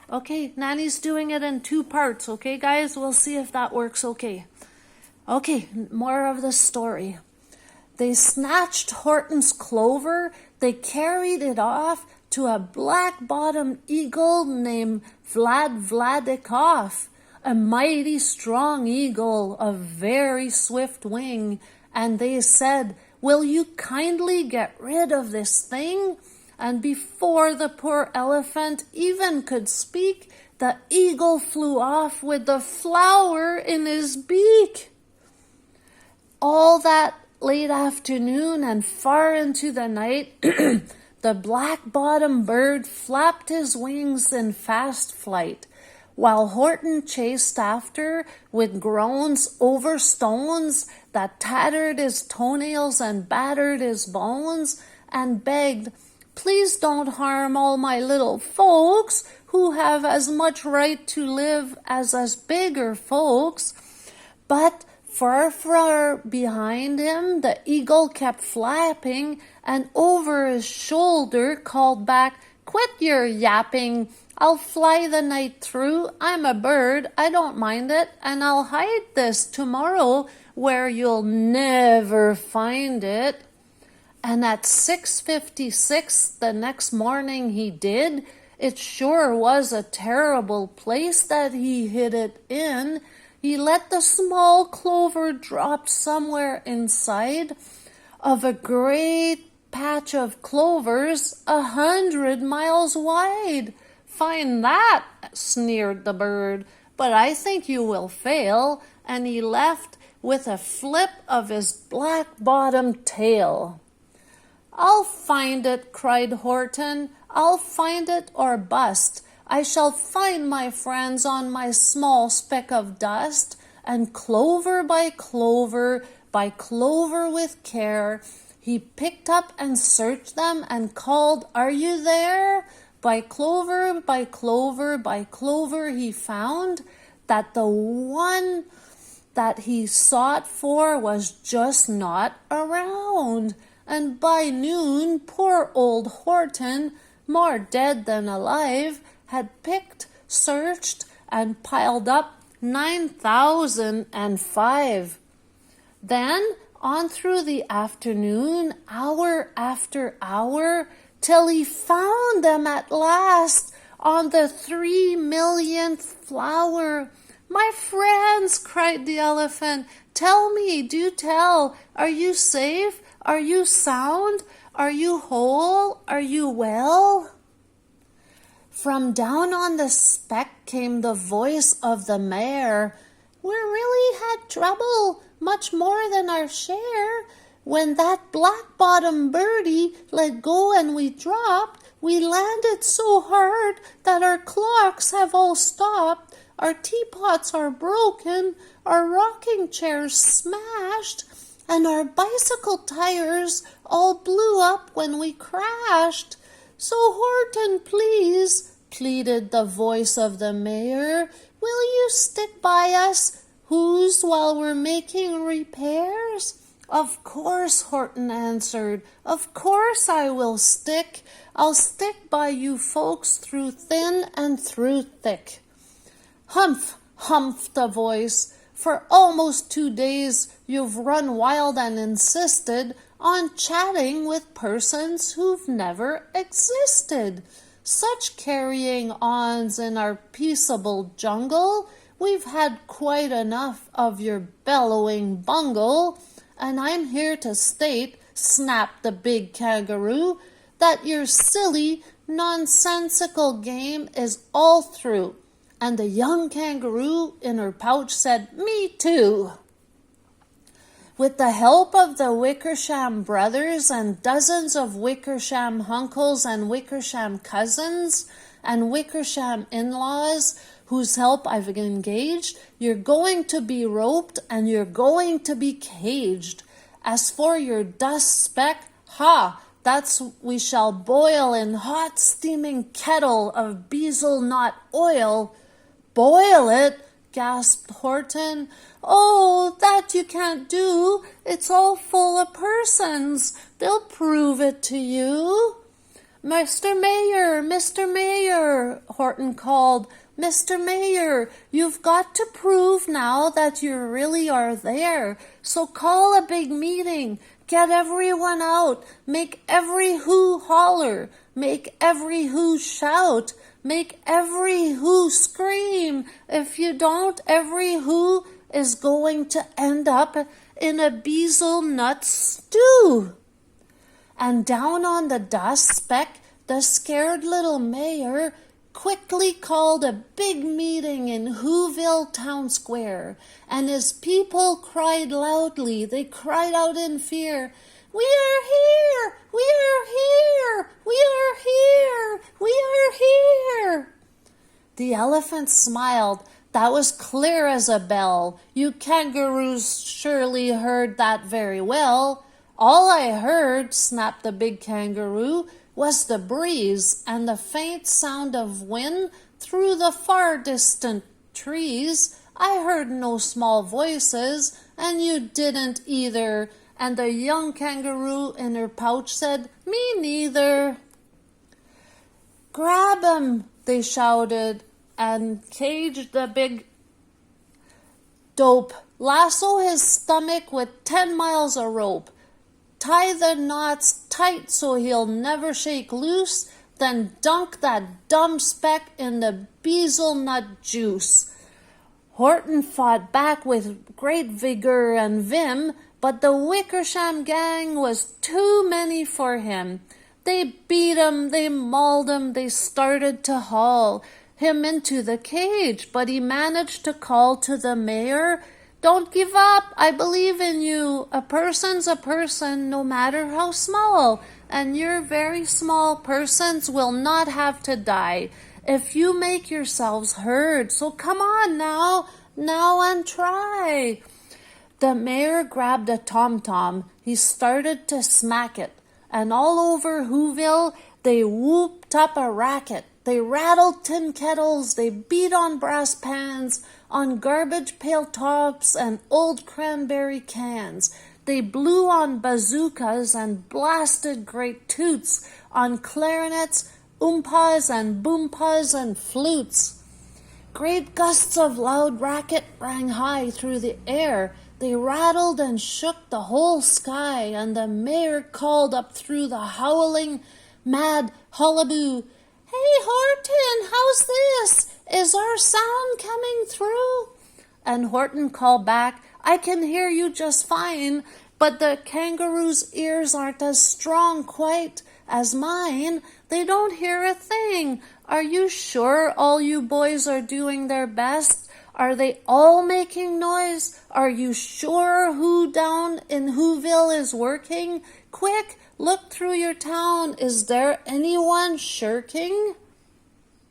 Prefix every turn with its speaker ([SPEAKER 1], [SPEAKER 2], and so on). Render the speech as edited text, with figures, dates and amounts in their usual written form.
[SPEAKER 1] Okay, Nanny's doing it in 2 parts, okay, guys? We'll see if that works okay. Okay, more of the story. They snatched Horton's clover. They carried it off to a black-bottomed eagle named Vladikoff, a mighty strong eagle of very swift wing. And they said, "Will you kindly get rid of this thing?" And before the poor elephant even could speak, the eagle flew off with the flower in his beak. All that late afternoon and far into the night, the black-bottomed bird flapped his wings in fast flight, while Horton chased after with groans over stones that tattered his toenails and battered his bones, and begged, "Please don't harm all my little folks who have as much right to live as us bigger folks." But far, far behind him, the eagle kept flapping, and over his shoulder called back, "Quit your yapping. I'll fly the night through. I'm a bird. I don't mind it. And I'll hide this tomorrow where you'll never find it." And at 6:56 the next morning he did. It sure was a terrible place that he hid it in. He let the small clover drop somewhere inside of a great patch of clovers 100 miles wide. "Find that," sneered the bird, "but I think you will fail." And he left with a flip of his black-bottomed tail. "I'll find it," cried Horton. "I'll find it or bust. I shall find my friends on my small speck of dust." And clover by clover with care, he picked up and searched them and called, "Are you there?" By clover by clover he found that the one that he sought for was just not around. And by noon, poor old Horton, more dead than alive, had picked, searched, and piled up 9,005. Then, on through the afternoon, hour after hour, till he found them at last on the 3,000,000th flower. "My friends," cried the elephant, "tell me, do tell, are you safe? Are you sound? Are you whole? Are you well?" From down on the speck came the voice of the mayor. "We really had trouble, much more than our share. When that black-bottomed birdie let go and we dropped, we landed so hard that our clocks have all stopped. Our teapots are broken, our rocking chairs smashed, and our bicycle tires all blew up when we crashed. So Horton, please," pleaded the voice of the mayor, "will you stick by us while we're making repairs?" "Of course," Horton answered. "Of course I will stick. I'll stick by you folks through thin and through thick." "Humph," humphed the voice. "For almost 2 days you've run wild and insisted on chatting with persons who've never existed. Such carrying-ons in our peaceable jungle. We've had quite enough of your bellowing bungle. And I'm here to state," snapped the big kangaroo, "that your silly, nonsensical game is all through." And the young kangaroo in her pouch said, "Me too." With the help of the Wickersham brothers and dozens of Wickersham uncles and Wickersham cousins and Wickersham in-laws, whose help I've engaged, you're going to be roped and you're going to be caged. As for your dust speck, that's we shall boil in hot steaming kettle of bezel nut oil. "Boil it?" gasped Horton. "Oh, that you can't do. It's all full of persons. They'll prove it to you." Mr. Mayor, Mr. Mayor, Horton called. Mr. Mayor, you've got to prove now that you really are there. So call a big meeting. Get everyone out. Make every who holler. Make every who shout. Make every who scream. If you don't, every who is going to end up in a beetle-nut stew. And down on the dust speck, the scared little mayor quickly called a big meeting in Whoville Town Square, and his people cried loudly. They cried out in fear, "We are here! We are here! We are here! We are here!" The elephant smiled. That was clear as a bell. You kangaroos surely heard that very well. All I heard, snapped the big kangaroo, was the breeze and the faint sound of wind through the far distant trees. I heard no small voices, and you didn't either. And the young kangaroo in her pouch said, "Me neither." "Grab him," they shouted, and caged the big dope. Lasso his stomach with 10 miles of rope. Tie the knots tight so he'll never shake loose, then dunk that dumb speck in the beetle-nut juice. Horton fought back with great vigor and vim, but the Wickersham gang was too many for him. They beat him, they mauled him, they started to haul him into the cage, but he managed to call to the mayor, "Don't give up. I believe in you. A person's a person, no matter how small, and your very small persons will not have to die if you make yourselves heard. So come on now and try." The mayor grabbed a tom-tom. He started to smack it, and all over Whoville they whooped up a racket. They rattled tin kettles, they beat on brass pans, on garbage pail tops and old cranberry cans. They blew on bazookas and blasted great toots on clarinets, oompas and boompas and flutes. Great gusts of loud racket rang high through the air. They rattled and shook the whole sky, and the mayor called up through the howling, mad hullaboo, "Hey, Horton, how's this? Is our sound coming through?" And Horton called back, "I can hear you just fine, but the kangaroo's ears aren't as strong quite as mine. They don't hear a thing. Are you sure all you boys are doing their best? Are they all making noise? Are you sure who down in Whoville is working? Quick, look through your town. Is there anyone shirking?"